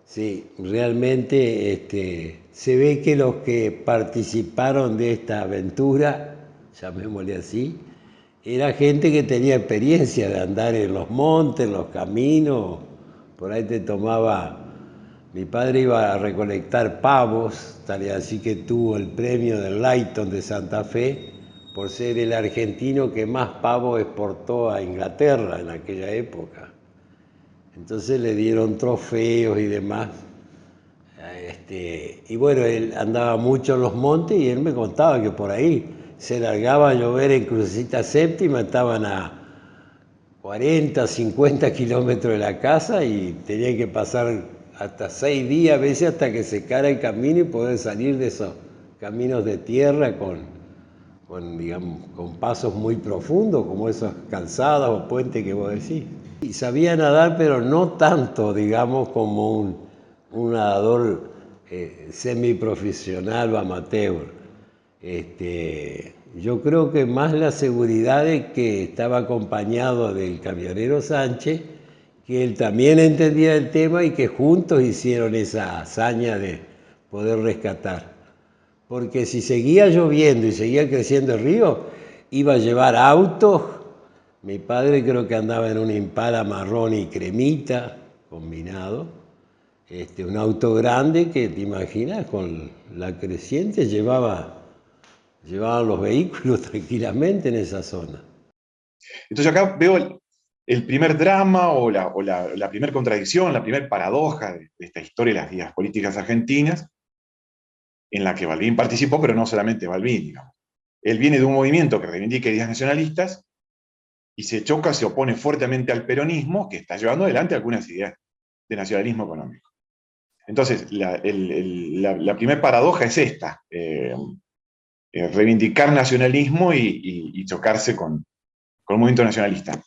Sí, realmente se ve que los que participaron de esta aventura, llamémosle así, era gente que tenía experiencia de andar en los montes, en los caminos. Por ahí mi padre iba a recolectar pavos, tal y así que tuvo el premio del Layton de Santa Fe por ser el argentino que más pavos exportó a Inglaterra en aquella época. Entonces le dieron trofeos y demás. Y bueno, él andaba mucho en los montes y él me contaba que por ahí se largaba a llover en Crucecita Séptima, estaban a 40, 50 kilómetros de la casa y tenían que pasar hasta 6 días a veces hasta que secara el camino y poder salir de esos caminos de tierra con pasos muy profundos, como esas calzadas o puentes que vos decís. Y sabía nadar, pero no tanto, digamos, como un nadador semiprofesional o amateur. Yo creo que más la seguridad de que estaba acompañado del camionero Sánchez, que él también entendía el tema y que juntos hicieron esa hazaña de poder rescatar. Porque si seguía lloviendo y seguía creciendo el río, iba a llevar autos. Mi padre creo que andaba en un Impala marrón y cremita combinado. Un auto grande que, te imaginas, con la creciente llevaban los vehículos tranquilamente en esa zona. Entonces acá veo el primer drama o la primera contradicción, la primera paradoja de esta historia de las vías políticas argentinas, en la que Balbín participó, pero no solamente Balbín, digamos. Él viene de un movimiento que reivindica ideas nacionalistas y se opone fuertemente al peronismo, que está llevando adelante algunas ideas de nacionalismo económico. Entonces, la primera paradoja es esta, reivindicar nacionalismo y chocarse con el movimiento nacionalista.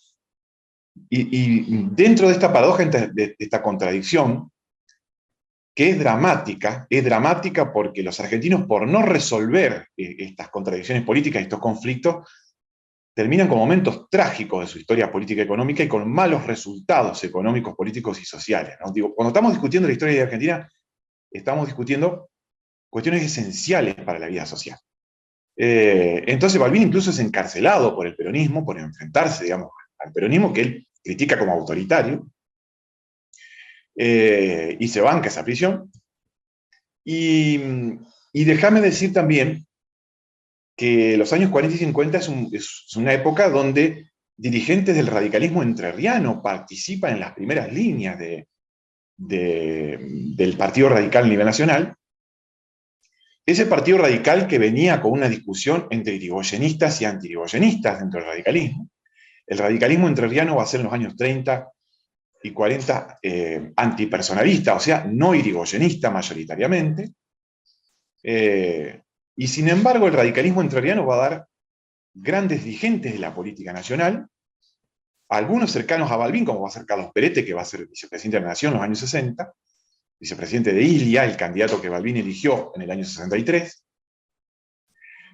Y dentro de esta paradoja, de esta contradicción, que es dramática porque los argentinos, por no resolver estas contradicciones políticas, estos conflictos, terminan con momentos trágicos de su historia política y económica y con malos resultados económicos, políticos y sociales, ¿no? Digo, cuando estamos discutiendo la historia de Argentina, estamos discutiendo cuestiones esenciales para la vida social. Entonces Balbín incluso es encarcelado por el peronismo, por enfrentarse, digamos, al peronismo que él critica como autoritario, y se banca esa prisión. Y déjame decir también que los años 40 y 50 es una época donde dirigentes del radicalismo entrerriano participan en las primeras líneas del Partido Radical a nivel nacional. Ese Partido Radical que venía con una discusión entre irigoyenistas y anti-irigoyenistas dentro del radicalismo. El radicalismo entrerriano va a ser en los años 30 y 40 antipersonalista, o sea, no irigoyenista mayoritariamente. Y sin embargo, el radicalismo entrerriano va a dar grandes dirigentes de la política nacional, algunos cercanos a Balbín, como va a ser Carlos Perete, que va a ser vicepresidente de la Nación en los años 60, vicepresidente de Ilia, el candidato que Balbín eligió en el año 63,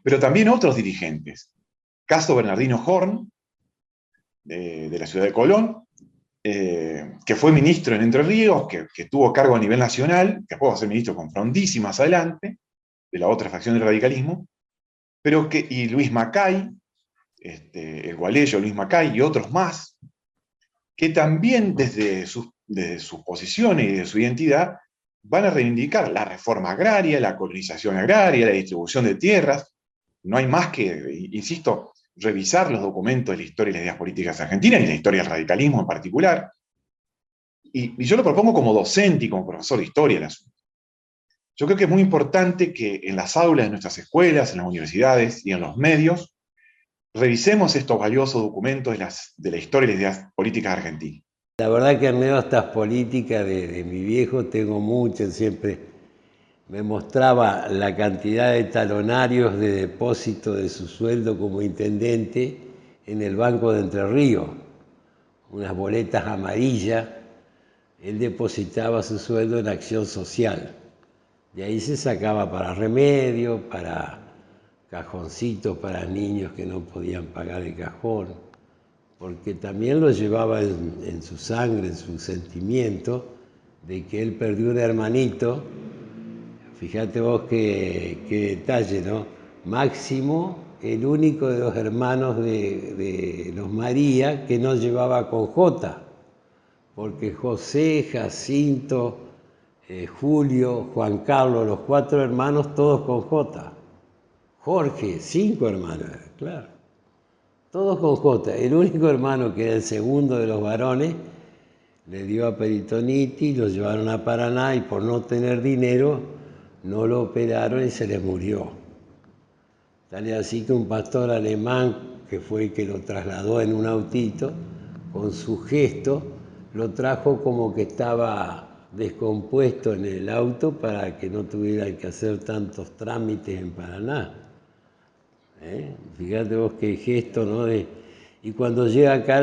pero también otros dirigentes. Caso Bernardino Horn, de la ciudad de Colón, que fue ministro en Entre Ríos, que tuvo cargo a nivel nacional, que después va a ser ministro con Frondizi más adelante, de la otra facción del radicalismo, y Luis Macay, el gualeyo Luis Macay y otros más, que también desde sus posiciones y de su identidad van a reivindicar la reforma agraria, la colonización agraria, la distribución de tierras. No hay más que, insisto, revisar los documentos de la historia y las ideas políticas argentinas y la historia del radicalismo en particular. Y yo lo propongo como docente y como profesor de historia del asunto. Yo creo que es muy importante que en las aulas de nuestras escuelas, en las universidades y en los medios, revisemos estos valiosos documentos de la historia y las ideas políticas argentinas. La verdad que anécdotas políticas de mi viejo tengo muchas, siempre me mostraba la cantidad de talonarios de depósito de su sueldo como intendente en el Banco de Entre Ríos, unas boletas amarillas. Él depositaba su sueldo en Acción Social. De ahí se sacaba para remedios, para cajoncitos para niños que no podían pagar el cajón, porque también lo llevaba en su sangre, en su sentimiento, de que él perdió un hermanito. Fíjate vos qué detalle, ¿no? Máximo, el único de los hermanos de los María que no llevaba con J, porque José, Jacinto, Julio, Juan Carlos, los 4 hermanos, todos con J. Jorge, 5 hermanos, claro. Todos con J. El único hermano que era el segundo de los varones le dio a peritonitis, lo llevaron a Paraná y por no tener dinero no lo operaron y se le murió. Tal es así que un pastor alemán, que fue el que lo trasladó en un autito, con su gesto, lo trajo como que estaba descompuesto en el auto para que no tuvieran que hacer tantos trámites en Paraná. Fíjate vos qué gesto, ¿no? Y cuando llega acá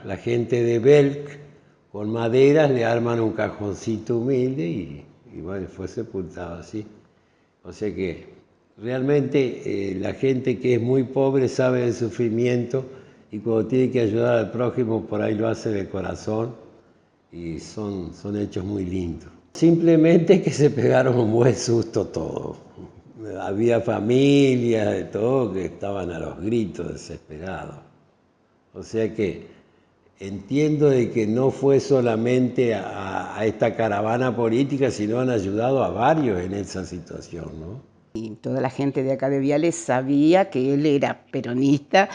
la gente de Belk, con maderas, le arman un cajoncito humilde y y bueno, fue sepultado así. O sea que realmente la gente que es muy pobre sabe del sufrimiento y cuando tiene que ayudar al prójimo por ahí lo hace de corazón y son hechos muy lindos. Simplemente que se pegaron un buen susto todos. Había familias de todo que estaban a los gritos desesperados. O sea que entiendo de que no fue solamente a esta caravana política, sino han ayudado a varios en esa situación, ¿no? Y toda la gente de acá de Viales sabía que él era peronista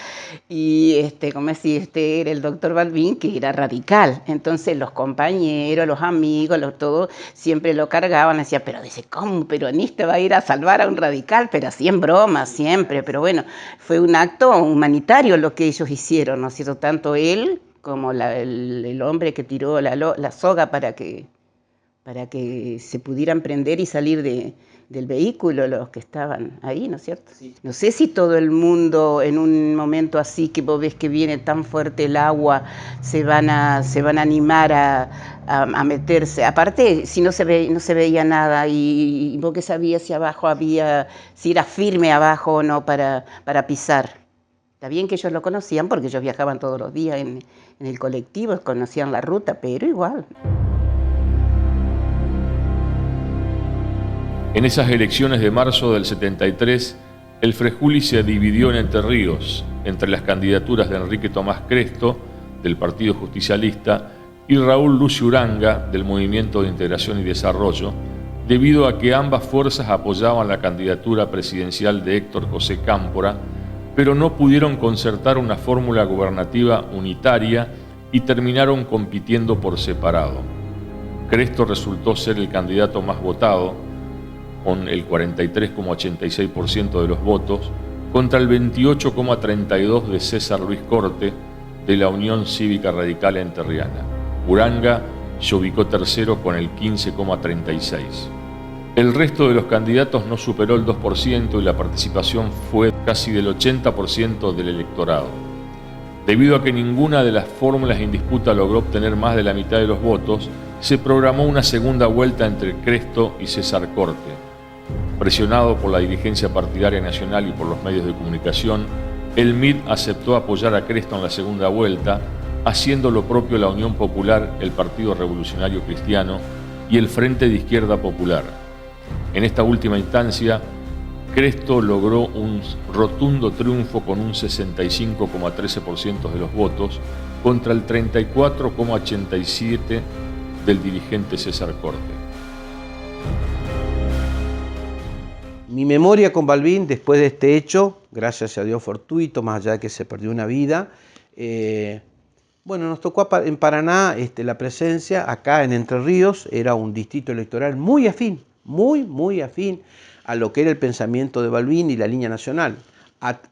y como si era el doctor Balbín, que era radical. Entonces los compañeros, los amigos, todos siempre lo cargaban, decían, pero dice, ¿cómo un peronista va a ir a salvar a un radical? Pero así en broma, siempre. Pero bueno, fue un acto humanitario lo que ellos hicieron, ¿no es cierto? Tanto él como el hombre que tiró la soga para que se pudieran prender y salir del vehículo los que estaban ahí, ¿no es cierto? Sí. No sé si todo el mundo en un momento así que vos ves que viene tan fuerte el agua se van a animar a meterse. Aparte, si no se veía nada y vos que sabías si abajo si era firme abajo o no para pisar. Está bien que ellos lo conocían porque ellos viajaban todos los días en el colectivo, conocían la ruta, pero igual. En esas elecciones de marzo del 73, el Frejuli se dividió en Entre Ríos, entre las candidaturas de Enrique Tomás Cresto, del Partido Justicialista, y Raúl Lucio Uranga, del Movimiento de Integración y Desarrollo, debido a que ambas fuerzas apoyaban la candidatura presidencial de Héctor José Cámpora, pero no pudieron concertar una fórmula gubernativa unitaria y terminaron compitiendo por separado. Cresto resultó ser el candidato más votado, con el 43,86% de los votos, contra el 28,32% de César Luis Corte, de la Unión Cívica Radical Entrerriana. Uranga se ubicó tercero con el 15,36%. El resto de los candidatos no superó el 2% y la participación fue casi del 80% del electorado. Debido a que ninguna de las fórmulas en disputa logró obtener más de la mitad de los votos, se programó una segunda vuelta entre Cresto y César Corte. Presionado por la dirigencia partidaria nacional y por los medios de comunicación, el MID aceptó apoyar a Cresto en la segunda vuelta, haciendo lo propio la Unión Popular, el Partido Revolucionario Cristiano y el Frente de Izquierda Popular. En esta última instancia, Cresto logró un rotundo triunfo con un 65,13% de los votos contra el 34,87% del dirigente César Corte. Mi memoria con Balbín, después de este hecho, gracias a Dios fortuito, más allá de que se perdió una vida, nos tocó en Paraná la presencia, acá en Entre Ríos, era un distrito electoral muy afín, muy afín a lo que era el pensamiento de Balbín y la línea nacional.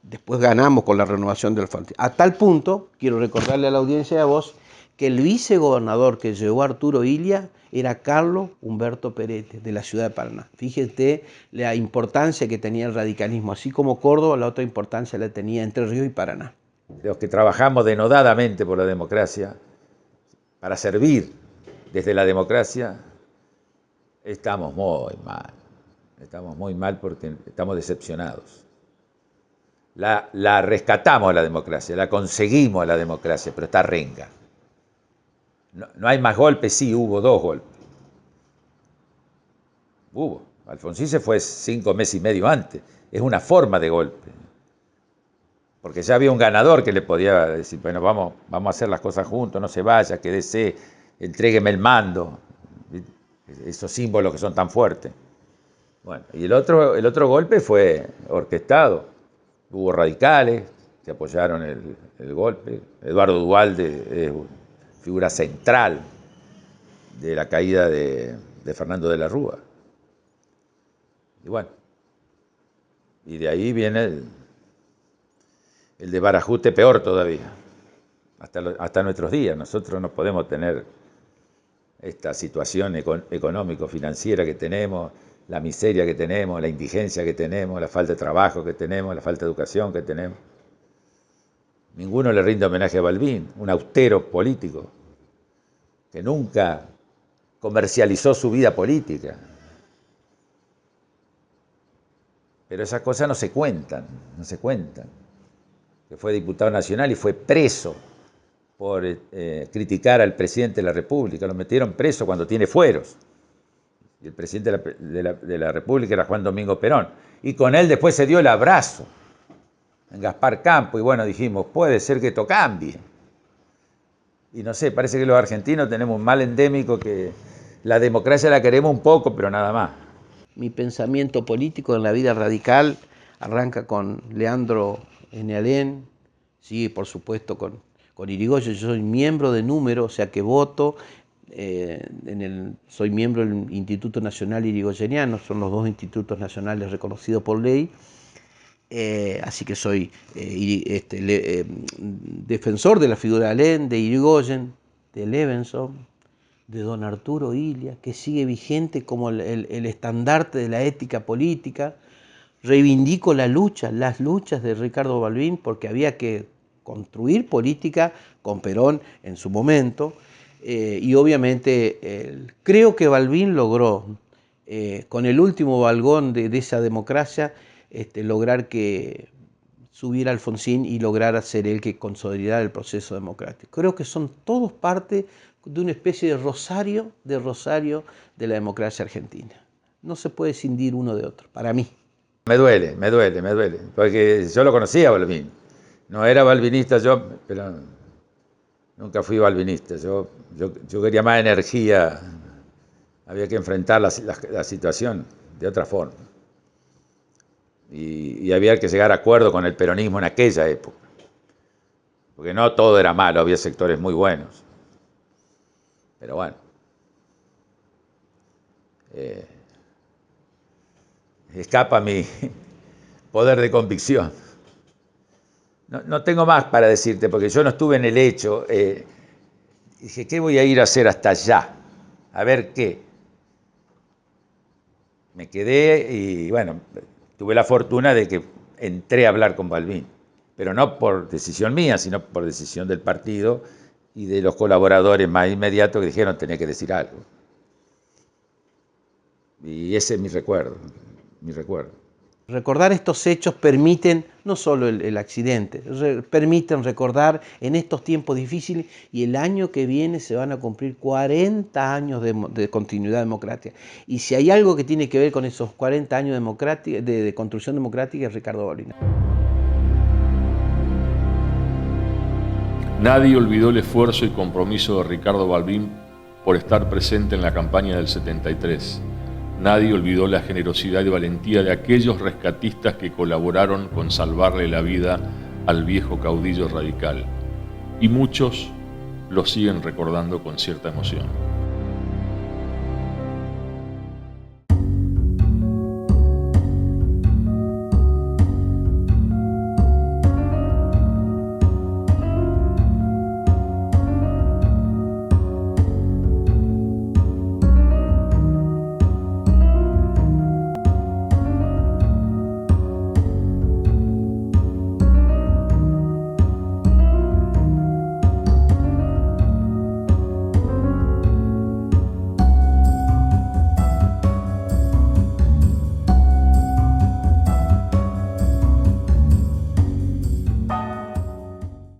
Después ganamos con la renovación del frente. A tal punto, quiero recordarle a la audiencia de voz, que el vicegobernador que llevó a Arturo Illia era Carlos Humberto Perete, de la ciudad de Paraná. Fíjate la importancia que tenía el radicalismo, así como Córdoba, la otra importancia la tenía Entre Ríos y Paraná. Los que trabajamos denodadamente por la democracia, para servir desde la democracia, estamos muy mal porque estamos decepcionados. La rescatamos a la democracia, la conseguimos a la democracia, pero está renga. No hay más golpes, sí, hubo 2 golpes. Hubo. Alfonsín se fue 5 meses y medio antes. Es una forma de golpe. Porque ya había un ganador que le podía decir, bueno, vamos a hacer las cosas juntos, no se vaya, quédese, entrégueme el mando. Esos símbolos que son tan fuertes. Bueno, y el otro golpe fue orquestado. Hubo radicales que apoyaron el golpe. Eduardo Duhalde, figura central de la caída de Fernando de la Rúa. Y bueno, y de ahí viene el de Barajuste peor todavía, hasta nuestros días. Nosotros no podemos tener esta situación económico-financiera que tenemos, la miseria que tenemos, la indigencia que tenemos, la falta de trabajo que tenemos, la falta de educación que tenemos. Ninguno le rinde homenaje a Balbín, un austero político que nunca comercializó su vida política. Pero esas cosas no se cuentan, no se cuentan. Que fue diputado nacional y fue preso por criticar al presidente de la República. Lo metieron preso cuando tiene fueros. Y el presidente de la República era Juan Domingo Perón. Y con él después se dio el abrazo en Gaspar Campo. Y bueno, dijimos, puede ser que esto cambie. Y no sé, parece que los argentinos tenemos un mal endémico que la democracia la queremos un poco, pero nada más. Mi pensamiento político en la vida radical arranca con Leandro N. Alem, sigue por supuesto con Irigoyen. Yo soy miembro de Número, o sea que voto, soy miembro del Instituto Nacional Irigoyeniano, son los dos institutos nacionales reconocidos por ley, así que soy defensor de la figura de Alem, de Irigoyen, de Levenson, de don Arturo Illia, que sigue vigente como el estandarte de la ética política. Reivindico las luchas de Ricardo Balbín, porque había que construir política con Perón en su momento, y obviamente creo que Balbín logró, con el último balgón de esa democracia, lograr que subiera Alfonsín y lograr ser él que consolidara el proceso democrático. Creo que son todos parte de una especie de rosario de la democracia argentina. No se puede escindir uno de otro, para mí. Me duele, porque yo lo conocía a Balbín. No era balbinista yo, pero nunca fui balbinista. Yo quería más energía, había que enfrentar la situación de otra forma. Y había que llegar a acuerdo con el peronismo en aquella época. Porque no todo era malo, había sectores muy buenos. Pero bueno, escapa mi poder de convicción. No tengo más para decirte, porque yo no estuve en el hecho. Dije, ¿qué voy a ir a hacer hasta allá? A ver qué. Me quedé y bueno, tuve la fortuna de que entré a hablar con Balbín, pero no por decisión mía, sino por decisión del partido y de los colaboradores más inmediatos que dijeron tenía que decir algo. Y ese es mi recuerdo. Recordar estos hechos permiten, no solo el accidente, permiten recordar en estos tiempos difíciles, y el año que viene se van a cumplir 40 años de continuidad democrática. Y si hay algo que tiene que ver con esos 40 años de construcción democrática es Ricardo Balbín. Nadie olvidó el esfuerzo y compromiso de Ricardo Balbín por estar presente en la campaña del 73. Nadie olvidó la generosidad y valentía de aquellos rescatistas que colaboraron con salvarle la vida al viejo caudillo radical. Y muchos lo siguen recordando con cierta emoción.